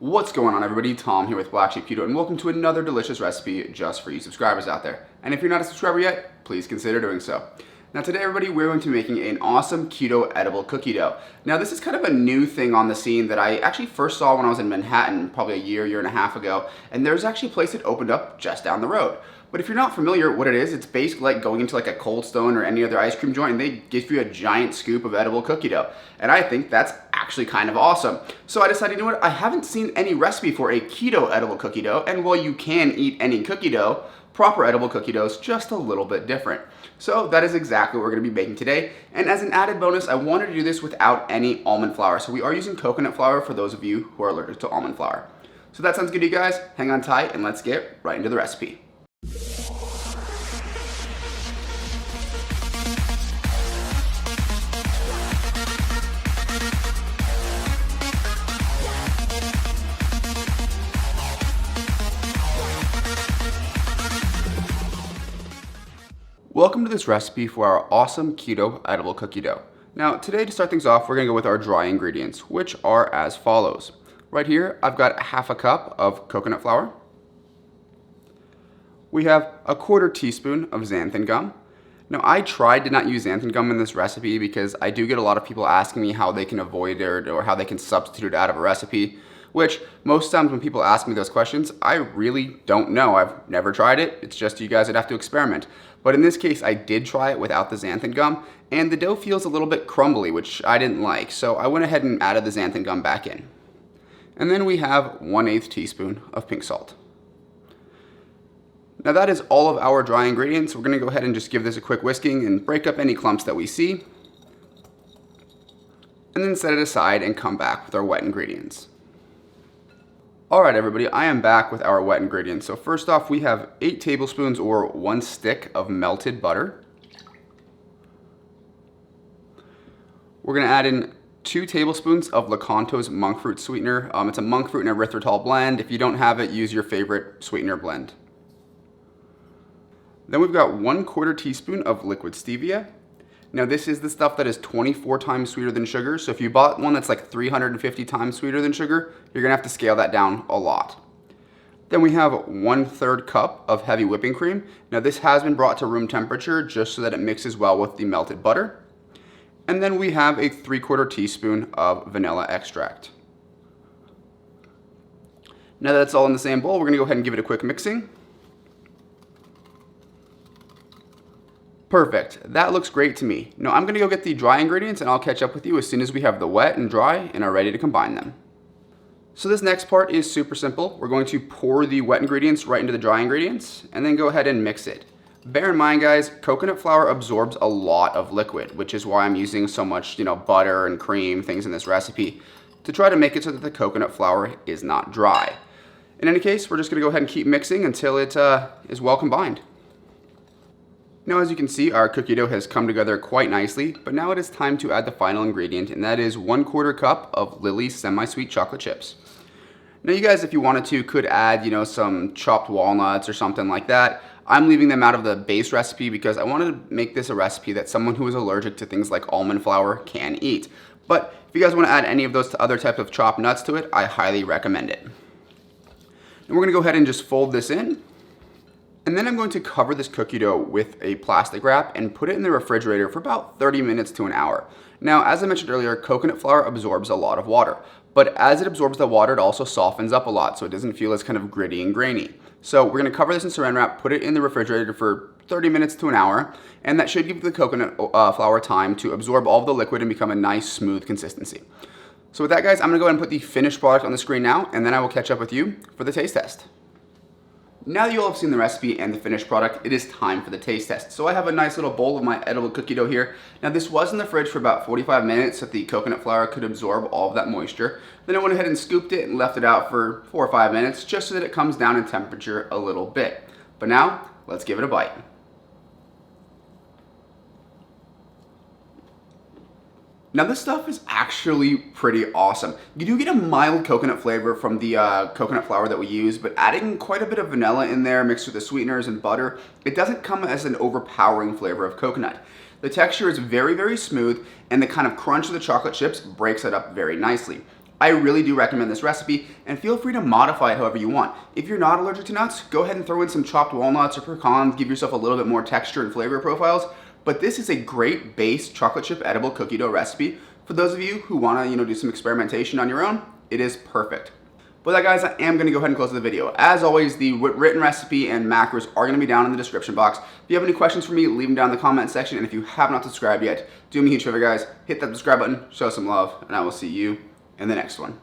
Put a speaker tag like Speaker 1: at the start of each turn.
Speaker 1: What's going on, everybody? Tom here with Black Sheep Keto, and welcome to another delicious recipe just for you subscribers out there. And if you're not a subscriber yet, please consider doing so. Now today, everybody, we're going to be making an awesome keto edible cookie dough. Now this is kind of a new thing on the scene that I actually first saw when I was in Manhattan probably a year and a half ago, and there's actually a place that opened up just down the road. But if you're not familiar what it is, it's basically like going into like a Cold Stone or any other ice cream joint and they give you a giant scoop of edible cookie dough. And I think that's actually kind of awesome. So I decided, you know what, I haven't seen any recipe for a keto edible cookie dough, and while you can eat any cookie dough, proper edible cookie dough is just a little bit different. So that is exactly what we're gonna be making today. And as an added bonus, I wanted to do this without any almond flour. So we are using coconut flour for those of you who are allergic to almond flour. So that sounds good to you guys. Hang on tight and let's get right into the recipe. Welcome to this recipe for our awesome keto edible cookie dough. Now today, to start things off, we're gonna go with our dry ingredients, which are as follows. Right here, I've got half a cup of coconut flour. We have a 1/4 teaspoon of xanthan gum. Now I tried to not use xanthan gum in this recipe because I do get a lot of people asking me how they can avoid it or how they can substitute it out of a recipe, which most times when people ask me those questions, I really don't know. I've never tried it. It's just you guys would have to experiment. But in this case, I did try it without the xanthan gum, and the dough feels a little bit crumbly, which I didn't like. So I went ahead and added the xanthan gum back in. And then we have 1/8 teaspoon of pink salt. Now that is all of our dry ingredients. We're gonna go ahead and just give this a quick whisking and break up any clumps that we see. And then set it aside and come back with our wet ingredients. All right, everybody, I am back with our wet ingredients. So first off, we have 8 tablespoons or 1 stick of melted butter. We're gonna add in 2 tablespoons of Lakanto's monk fruit sweetener. It's a monk fruit and erythritol blend. If you don't have it, use your favorite sweetener blend. Then we've got 1/4 teaspoon of liquid stevia. Now this is the stuff that is 24 times sweeter than sugar. So if you bought one that's like 350 times sweeter than sugar, you're gonna have to scale that down a lot. Then we have 1/3 cup of heavy whipping cream. Now this has been brought to room temperature just so that it mixes well with the melted butter. And then we have a 3/4 teaspoon of vanilla extract. Now that it's all in the same bowl, we're gonna go ahead and give it a quick mixing. Perfect, that looks great to me. Now I'm gonna go get the dry ingredients and I'll catch up with you as soon as we have the wet and dry and are ready to combine them. So this next part is super simple. We're going to pour the wet ingredients right into the dry ingredients and then go ahead and mix it. Bear in mind, guys, coconut flour absorbs a lot of liquid, which is why I'm using so much, butter and cream, things in this recipe, to try to make it so that the coconut flour is not dry. In any case, we're just gonna go ahead and keep mixing until it is well combined. Now as you can see, our cookie dough has come together quite nicely, but now it is time to add the final ingredient, and that is 1/4 cup of Lily's semi-sweet chocolate chips. Now you guys, if you wanted to, could add, some chopped walnuts or something like that. I'm leaving them out of the base recipe because I wanted to make this a recipe that someone who is allergic to things like almond flour can eat. But if you guys want to add any of those other types of chopped nuts to it, I highly recommend it. And we're gonna go ahead and just fold this in. And then I'm going to cover this cookie dough with a plastic wrap and put it in the refrigerator for about 30 minutes to an hour. Now, as I mentioned earlier, coconut flour absorbs a lot of water, but as it absorbs the water, it also softens up a lot, so it doesn't feel as kind of gritty and grainy. So we're gonna cover this in saran wrap, put it in the refrigerator for 30 minutes to an hour, and that should give the coconut flour time to absorb all of the liquid and become a nice, smooth consistency. So with that, guys, I'm gonna go ahead and put the finished product on the screen now, and then I will catch up with you for the taste test. Now that you all have seen the recipe and the finished product, it is time for the taste test. So I have a nice little bowl of my edible cookie dough here. Now this was in the fridge for about 45 minutes so that the coconut flour could absorb all of that moisture. Then I went ahead and scooped it and left it out for 4 or 5 minutes just so that it comes down in temperature a little bit. But now, let's give it a bite. Now this stuff is actually pretty awesome. You do get a mild coconut flavor from the coconut flour that we use, but adding quite a bit of vanilla in there mixed with the sweeteners and butter, it doesn't come as an overpowering flavor of coconut. The texture is very, very smooth, and the kind of crunch of the chocolate chips breaks it up very nicely. I really do recommend this recipe, and feel free to modify it however you want. If you're not allergic to nuts, go ahead and throw in some chopped walnuts or pecans, give yourself a little bit more texture and flavor profiles. But this is a great base chocolate chip edible cookie dough recipe. For those of you who want to, do some experimentation on your own, it is perfect. With that, guys, I am going to go ahead and close the video. As always, the written recipe and macros are going to be down in the description box. If you have any questions for me, leave them down in the comment section. And if you have not subscribed yet, do me a huge favor, guys. Hit that subscribe button, show some love, and I will see you in the next one.